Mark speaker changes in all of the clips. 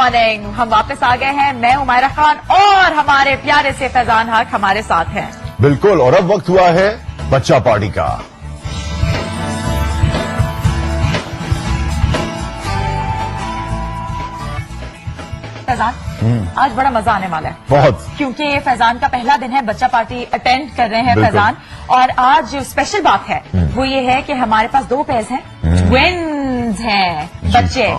Speaker 1: Morning. हम वापस आ गए हैं, मैं हुमायरा खान और हमारे प्यारे से फैजान हक हमारे साथ हैं।
Speaker 2: बिल्कुल, और अब वक्त हुआ है बच्चा पार्टी का।
Speaker 1: फैजान, आज बड़ा मजा आने वाला है
Speaker 2: बहुत,
Speaker 1: क्योंकि ये फैजान का पहला दिन है, बच्चा पार्टी अटेंड कर रहे हैं
Speaker 2: बिल्कुल।
Speaker 1: फैजान। और आज जो स्पेशल बात है वो ये है कि हमारे पास 2 पेयर्स हैं, ट्विन्स हैं बच्चे।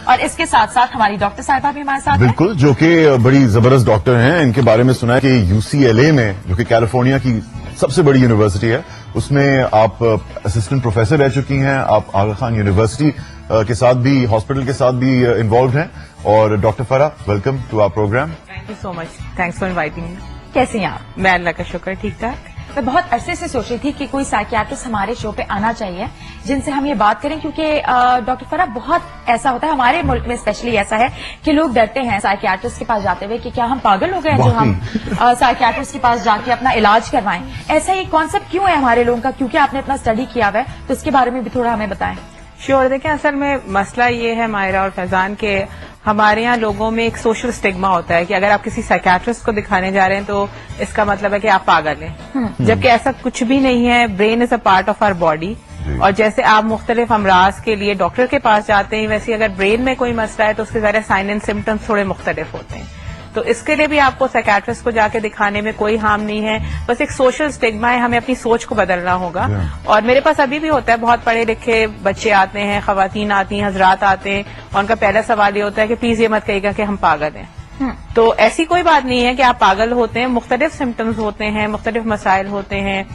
Speaker 1: और इसके साथ साथ हमारी डॉक्टर साहिबा भी हमारे साथ हैं।
Speaker 2: बिल्कुल, जो कि बड़ी जबरदस्त डॉक्टर हैं। इनके बारे में सुना है कि UCLA में, जो कि कैलिफोर्निया की सबसे बड़ी यूनिवर्सिटी है, उसमें आप असिस्टेंट प्रोफेसर रह चुकी हैं। आप आगा खान यूनिवर्सिटी के साथ भी, हॉस्पिटल के साथ भी इन्वॉल्व हैं। और doctor Farah, welcome to our program.
Speaker 3: Thank you so much, thanks for inviting me.
Speaker 1: कैसे हैं आप?
Speaker 3: मैं अल्लाह का शुक्र, ठीक ठाक।
Speaker 1: मैं बहुत अरसे से सोच रही थी कि कोई साइकियाट्रिस्ट हमारे शो पे आना चाहिए जिनसे हम ये बात करें, क्योंकि डॉक्टर फरा बहुत ऐसा होता है हमारे मुल्क में स्पेशली ऐसा है कि लोग डरते हैं साइकियाट्रिस्ट के पास जाते हुए कि क्या हम पागल हो गए हैं जो हम साइकियाट्रिस्ट के पास जाके अपना इलाज करवाएं। ऐसा ही कॉन्सेप्ट क्यों है हमारे लोगों का? क्योंकि आपने अपना स्टडी किया हुआ है, तो इसके बारे में भी थोड़ा हमें बताएं।
Speaker 3: श्योर, देखें असल में मसला ये है मायरा और फैजान के हमारे यहाँ लोगों में एक सोशल स्टिग्मा होता है कि अगर आप किसी साइकियाट्रिस्ट को दिखाने जा रहे हैं तो इसका मतलब है कि आप पागल हैं, जबकि ऐसा कुछ भी नहीं है। Brain is a part of our body, और जैसे आप मुख्तलिफ अमराज के लिए डॉक्टर के पास जाते हैं, वैसे अगर ब्रेन में कोई मसला है तो उसके ज़रा साइन एंड सिम्टम्स थोड़े मुख्तलिफ होते हैं। तो इसके लिए भी आपको साइकियाट्रिस्ट को जाके दिखाने में कोई हार्म नहीं है, बस एक सोशल स्टिग्मा है, हमें अपनी सोच को बदलना होगा। और मेरे पास अभी भी होता है, बहुत पढ़े लिखे बच्चे आते हैं, खवातीन आती हैं, हजरात आते हैं, और उनका पहला सवाल ये होता है कि प्लीज ये मत कहिएगा कि हम पागल हैं। तो ऐसी कोई बात नहीं है कि आप पागल होते हैं, मुख्तलिफ सिम्टम्स होते हैं, मुख्तलिफ मसाइल होते हैं।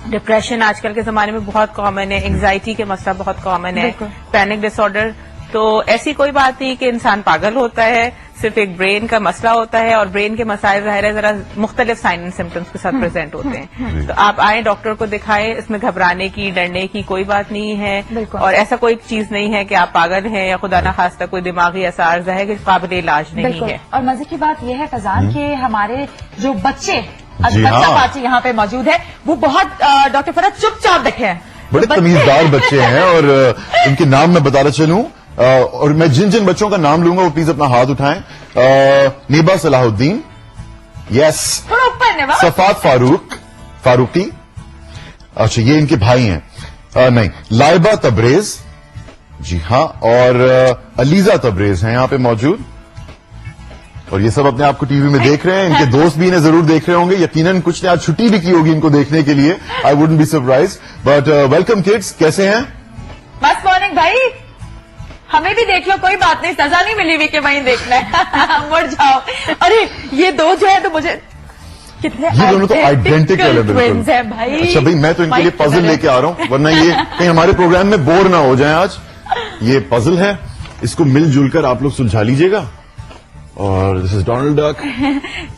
Speaker 3: डिप्रेशन आजकल के जमाने में बहुत कॉमन है, एंग्जाइटी के मसला बहुत कॉमन है, पैनिक डिसऑर्डर। तो ऐसी कोई बात नहीं कि इंसान पागल होता है, सिर्फ एक ब्रेन का मसला होता है, और ब्रेन के मसाइल ज़ाहिर है जरा मुख्तलिफ साइन एंड सिम्टम्स के साथ प्रेजेंट होते हैं। तो आप आए, डॉक्टर को दिखाएं, इसमें घबराने की, डरने की कोई बात नहीं है। और ऐसा कोई चीज नहीं है कि आप पागल हैं या खुदा न खास्ता कोई दिमागी ऐसा अर्जा है कि काबिल इलाज नहीं है।
Speaker 1: और मजे की बात यह है फैजान कि हमारे जो बच्चे बच्चा पार्टी यहाँ पे मौजूद है वो बहुत डॉक्टर फरा चुपचाप देखे हैं,
Speaker 2: बड़े तमीजदार बच्चे हैं। और इनके नाम मैं बताना चलूं, और मैं जिन जिन बच्चों का नाम लूंगा वो प्लीज अपना हाथ उठाएं। नेबा सलाहुद्दीन, यस, सफात फारूकी, अच्छा ये इनके भाई हैं। नहीं, लाइबा तबरेज, जी हाँ, और अलीजा तबरेज हैं यहाँ पे मौजूद। और ये सब अपने आप को टीवी में देख रहे हैं। इनके दोस्त भी इन्हें जरूर देख रहे होंगे, यकीनन कुछ ने आज छुट्टी भी की होगी इनको देखने के लिए। I wouldn't be surprise. But welcome kids, कैसे हैं?
Speaker 1: मस्त मॉर्निंग भाई, हमें भी देख लो, कोई बात नहीं, सजा नहीं मिली हुई कि वहीं देखना है। मुड़ जाओ। अरे ये 2 जो है तो मुझे कितने
Speaker 2: ये दोनों तो आइडेंटिकल है
Speaker 1: ट्विन्स हैं भाई।
Speaker 2: अच्छा भाई, मैं तो इनके लिए पजल लेके आ रहा हूं, वरना ये कहीं हमारे प्रोग्राम में बोर ना हो जाए। आज ये पजल है, इसको मिलजुल कर आप लोग सुलझा लीजिएगा। और दिस इज डोनाल्ड डक।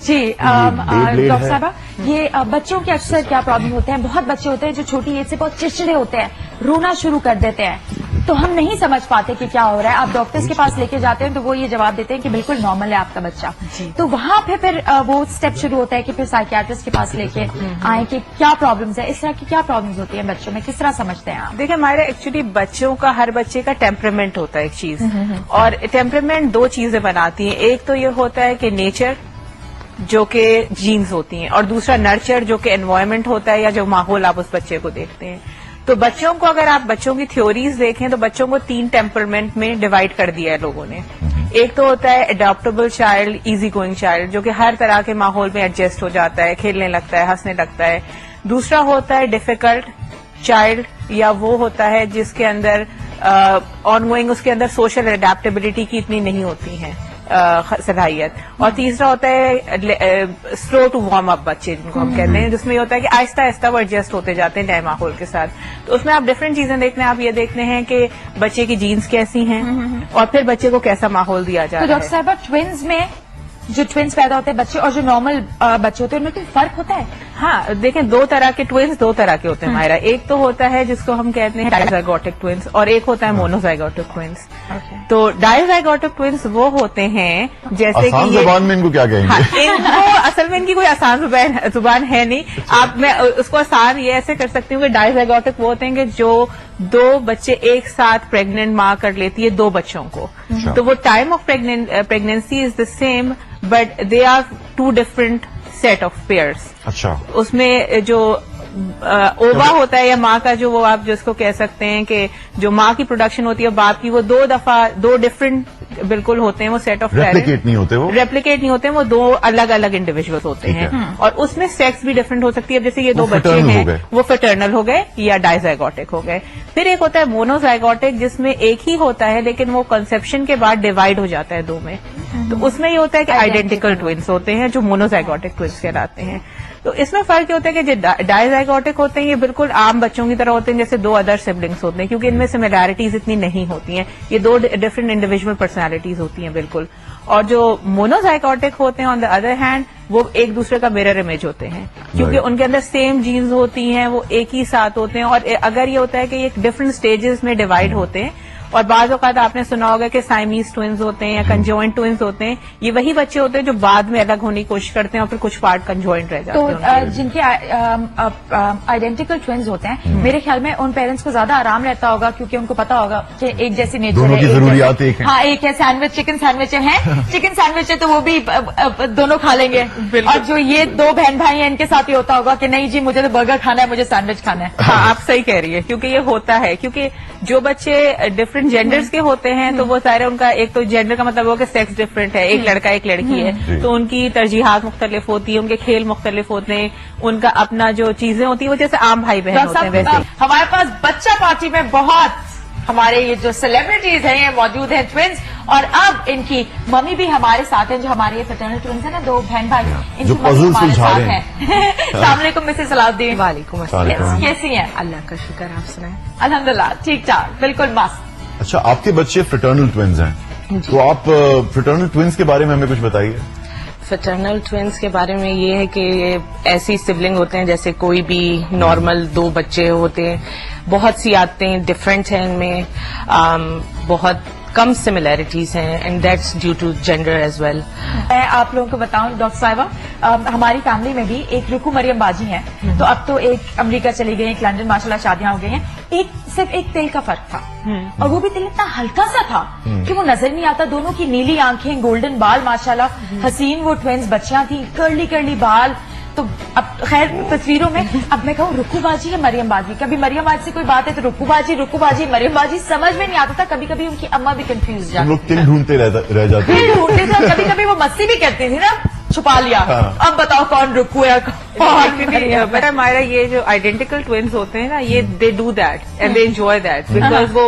Speaker 1: जी डॉक्टर साहबा, ये बच्चों के अक्सर क्या प्रॉब्लम होते हैं, बहुत बच्चे होते हैं जो छोटी एज से बहुत चिड़चिड़े होते हैं, रोना शुरू कर देते हैं, तो हम नहीं समझ पाते कि क्या हो रहा है। आप डॉक्टर्स के पास लेके जाते हैं तो वो ये जवाब देते हैं कि बिल्कुल नॉर्मल है आपका बच्चा। तो वहां पे फिर वो स्टेप शुरू होता है कि फिर साइकियाट्रिस्ट के पास लेके आए कि क्या प्रॉब्लम्स है, इस तरह की क्या प्रॉब्लम्स होती है बच्चों में, किस तरह समझते हैं आप?
Speaker 3: देखिए हमारे एक्चुअली बच्चों का, हर बच्चे का टेम्परामेंट होता है एक चीज, और टेम्परामेंट 2 चीजें बनाती हैं। एक तो ये होता है कि नेचर, जो कि जीन्स होती हैं, और दूसरा नर्चर, जो कि एनवायरमेंट होता है या जो माहौल आप उस बच्चे को देखते हैं। तो बच्चों को, अगर आप बच्चों की थ्योरीज देखें तो बच्चों को 3 टेम्परमेंट में डिवाइड कर दिया है लोगों ने। एक तो होता है adaptable child, easy going child, जो कि हर तरह के माहौल में एडजस्ट हो जाता है, खेलने लगता है, हंसने लगता है। दूसरा होता है डिफिकल्ट चाइल्ड, या वो होता है जिसके अंदर ऑनगोइंग उसके अंदर सोशल अडेप्टेबिलिटी की इतनी नहीं होती है सलाहियत। और तीसरा होता है स्लो टू वार्म अप बच्चे, जिनको हम कहते हैं, जिसमें ये होता है कि आहिस्ता आहिस्ता वो एडजस्ट होते जाते हैं नए माहौल के साथ। तो उसमें आप डिफरेंट चीजें देखते हैं। आप ये देखते हैं कि बच्चे की जीन्स कैसी हैं, और फिर बच्चे को कैसा माहौल दिया जा रहा है।
Speaker 1: तो डॉक्टर साहब, ट्विन्स में जो ट्विन्स पैदा होते हैं बच्चे और जो नॉर्मल बच्चे होते हैं उनमें कोई फर्क होता है?
Speaker 3: हाँ, देखें 2 तरह के ट्विन्स 2 तरह के होते हैं हमारा। एक तो होता है जिसको हम कहते हैं डायजाइगोटिक ट्विन्स, और एक होता है मोनोजाइगोटिक ट्विन्स। तो डायजाइगोटिक ट्विन्स वो होते हैं जैसे कि ये,
Speaker 2: जुबान में इनको क्या कहेंगे?
Speaker 3: हाँ, इनको असल में इनकी कोई आसान जुबान है नहीं। आप, मैं उसको आसान ये ऐसे कर सकती हूँ कि डायजाइगोटिक वो होते हैं कि जो दो बच्चे एक साथ प्रेग्नेंट माँ कर लेती है 2 बच्चों को, तो वो time of pregnancy is the same but they are 2 different set of pairs.
Speaker 2: अच्छा.
Speaker 3: उसमें जो ओवा होता है या माँ का जो वो आप जिसको कह सकते हैं कि जो माँ की प्रोडक्शन होती है बाप की, वो 2 डिफरेंट बिल्कुल होते हैं. वो सेट ऑफ
Speaker 2: रेप्लिकेट नहीं होते, वो
Speaker 3: रेप्लिकेट नहीं होते, वो 2 अलग अलग इंडिविजुअल्स होते हैं. और उसमें सेक्स भी डिफरेंट हो सकती है. जैसे ये 2 बच्चे हैं वो फेटर्नल हो गए या डाइजाइगोटिक हो गए. फिर एक होता है मोनोजाइगोटिक जिसमें एक ही होता है लेकिन वो कंसेप्शन के बाद डिवाइड हो जाता है 2 में. तो उसमें ये होता है कि आइडेंटिकल ट्विंस होते हैं जो मोनोजाइगोटिक ट्विंस कहलाते हैं. तो इसमें फर्क ये होता है कि जो डाइजाइगोटिक होते हैं ये बिल्कुल आम बच्चों की तरह होते हैं जैसे 2 अदर सिबलिंग्स होते हैं, क्योंकि इनमें सिमिलैरिटीज इतनी नहीं होती हैं. ये 2 डिफरेंट इंडिविजुअल पर्सनालिटीज होती हैं बिल्कुल. और जो मोनोजाइगोटिक होते हैं ऑन द अदर हैंड वो एक दूसरे का मिरर इमेज होते हैं, क्योंकि उनके अंदर सेम जीन्स होती हैं, वो एक ही साथ होते हैं. और अगर ये होता है कि ये डिफरेंट स्टेजेस में डिवाइड होते हैं. और बाज़ औक़ात आपने सुना होगा कि साइमीज ट्विंस होते हैं या कंजॉइंट ट्विंस होते हैं. ये वही बच्चे होते हैं जो बाद में अलग होने की कोशिश करते हैं और फिर कुछ पार्ट कंजॉइंट रह जाते हैं.
Speaker 1: तो जिनके आइडेंटिकल ट्विंस होते हैं, मेरे ख्याल में उन पेरेंट्स को ज्यादा आराम रहता होगा क्योंकि उनको पता होगा कि एक जैसी नेचर है.
Speaker 2: दोनों की जरूरियात एक है.
Speaker 1: हाँ, एक है सैंडविच, चिकन सैंडविच है. चिकन सैंडविच है तो वो भी दोनों खा लेंगे. और जो ये 2 बहन भाई हैं इनके साथ ये होता होगा कि नहीं जी मुझे तो बर्गर खाना है, मुझे सैंडविच खाना है.
Speaker 3: हाँ, आप सही कह रही है, क्योंकि ये होता है. क्योंकि जो बच्चे डिफरेंट जेंडर्स के होते हैं तो वो सारे उनका एक तो जेंडर का मतलब हो कि सेक्स डिफरेंट है, एक लड़का एक लड़की है, तो उनकी तरजीहात मुख्तलिफ होती है, उनके खेल मुख्तलिफ होते हैं, उनका अपना जो चीजें होती है वो जैसे आम भाई बहन होते हैं वैसे.
Speaker 1: हमारे पास बच्चा पार्टी में बहुत हमारे ये जो सेलिब्रिटीज हैं ये मौजूद हैं ट्विंस. और अब इनकी मम्मी भी हमारे साथ हैं, जो हमारे ये फ्रेटर्नल ट्विंस है ना, 2 बहन भाई, इनकी
Speaker 2: जो
Speaker 1: मम्मी
Speaker 2: puzzles
Speaker 1: हमारे
Speaker 2: सुलझा
Speaker 1: साथ
Speaker 2: रहे
Speaker 1: हैं. अस्सलाम वालेकुम मिसेस सलाउद्दीन.
Speaker 3: वालेकुम अस्सलाम.
Speaker 1: कैसी हैं?
Speaker 3: अल्लाह का शुक्र, आप सुनाएं.
Speaker 1: अल्हम्दुलिल्लाह ठीक ठाक, बिल्कुल मस्त.
Speaker 2: अच्छा, आपके बच्चे फ्रेटर्नल ट्विंस हैं, तो आप फ्रेटर्नल ट्विंस के बारे में हमें कुछ बताइए.
Speaker 4: फ्रेटर्नल ट्विंस के बारे में ये है कि ये ऐसी सिबलिंग होते हैं जैसे कोई भी नॉर्मल 2 बच्चे होते हैं. बहुत सी आदतें डिफरेंट हैं इनमें, बहुत कम सिमिलैरिटीज हैं and that's due to gender as well.
Speaker 1: मैं आप लोगों को बताऊं डॉक्टर साहिबा, हमारी फैमिली में भी एक रुकू मरियम बाजी हैं. तो अब तो एक अमेरिका चली गई, एक लंदन, माशाल्लाह शादियां हो गई हैं. सिर्फ एक तेल का फर्क था, और वो भी तेल इतना हल्का सा था कि वो नजर नहीं आता. दोनों की नीली आंखें, गोल्डन बाल, माशाल्लाह हसीन वो ट्विंस बच्चियां थी, कर्ली कर्ली बाल. तो अब खैर तस्वीरों में अब मैं कहूँ रुकू बाजी या मरियम बाजी, कभी मरियम बाजी से कोई बात है तो रुकू बाजी मरियम बाजी समझ में नहीं आता था. कभी कभी उनकी अम्मा भी कंफ्यूज
Speaker 2: हम लोग तिल ढूंढते रह जाते हैं.
Speaker 1: ढूंढते थे. कभी कभी वो मस्ती भी करती थी ना, छुपा लिया. अब बताओ कौन रुकू है कौन.
Speaker 3: बेटा हमारा ये जो आइडेंटिकल ट्विंस होते हैं ना, ये they do that and they enjoy that because वो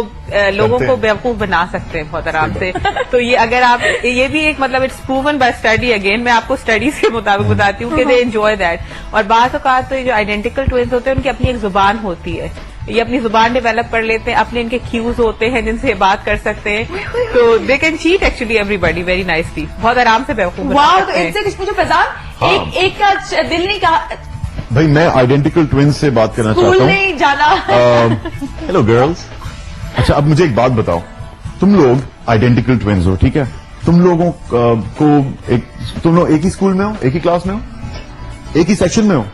Speaker 3: लोगों को बेवकूफ बना सकते हैं बहुत आराम से. तो ये अगर आप ये भी एक मतलब it's proven by study. Again मैं आपको स्टडीज के मुताबिक बताती हूँ कि दे एंजॉय दैट. और बात औकात तो ये जो आइडेंटिकल ट्विंस होते हैं उनकी अपनी एक जुबान होती है, ये अपनी जुबान डेवलप कर लेते हैं, अपने इनके क्यूज होते हैं जिनसे ये बात कर सकते हैं. तो they can cheat actually everybody very nicely. बहुत आराम से बेवकूफ बना
Speaker 1: वाह. तो
Speaker 3: सकते हैं.
Speaker 1: इनसे कुछ पूछो फैजान, एक का दिल नहीं कहा
Speaker 2: भाई मैं आइडेंटिकल ट्विंस से बात करना
Speaker 1: स्कूल
Speaker 2: चाहता हूँ.
Speaker 1: नहीं जाना.
Speaker 2: Hello girls. अच्छा, अब मुझे एक बात बताओ, तुम लोग आइडेंटिकल ट्विंस हो, ठीक है? तुम लोगों तुम लोग एक ही स्कूल में हो, एक ही क्लास में हो, एक ही सेक्शन में हो?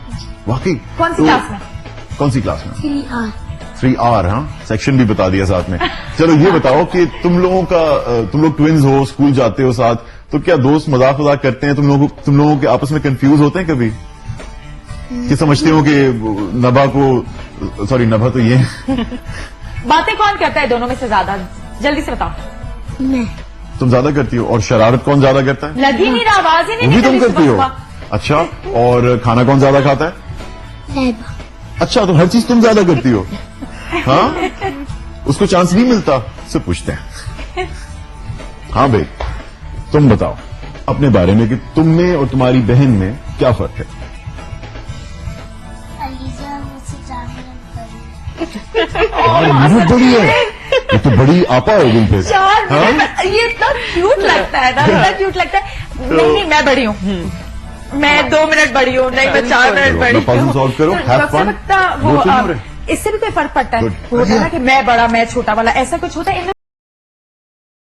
Speaker 2: वाकई?
Speaker 1: कौन सी क्लास में?
Speaker 2: कौन सी क्लास में? 3R. हाँ, सेक्शन भी बता दिया साथ में. चलो ये बताओ कि तुम लोग ट्विंस हो, स्कूल जाते हो साथ, तो क्या दोस्त मजाक करते हैं? तुम लोगों के आपस में कंफ्यूज होते हैं कभी कि समझते हो कि नभा तो ये
Speaker 1: बातें कौन करता है दोनों में से ज्यादा? जल्दी से बताओ.
Speaker 5: मैं.
Speaker 2: तुम ज्यादा करती हो. और शरारत कौन ज्यादा करता है?
Speaker 1: लग ही नहीं रहा, आवाज ही नहीं
Speaker 2: वो भी तुम
Speaker 1: निकल रही
Speaker 2: करती हो.
Speaker 1: सुबह.
Speaker 2: अच्छा, और खाना कौन ज्यादा खाता है?
Speaker 5: लैबा.
Speaker 2: अच्छा, तो हर चीज तुम ज्यादा करती हो. हाँ, उसको चांस नहीं मिलता? से पूछते हैं. हाँ भाई, तुम बताओ अपने बारे में कि तुम में और तुम्हारी बहन में क्या फर्क है?
Speaker 5: अलीजा मुझसे 4 मिनट बड़ी.
Speaker 2: और बहुत बड़ी है, ये तो बड़ी आपा हो गई फिर.
Speaker 1: 4 मिनट. ये इतना क्यूट लगता है ना, इतना क्यूट लगता है. नहीं मैं बड़ी हूँ, मैं 2 मिनट बड़ी हूँ. नहीं मैं 4 मिनट बड़ी
Speaker 2: पजल सॉल्व करो, हैव फन.
Speaker 1: इससे भी कोई फर्क पड़ता है?
Speaker 2: Good.
Speaker 1: वो होता है ना कि मैं बड़ा मैं छोटा वाला, ऐसा कुछ होता है?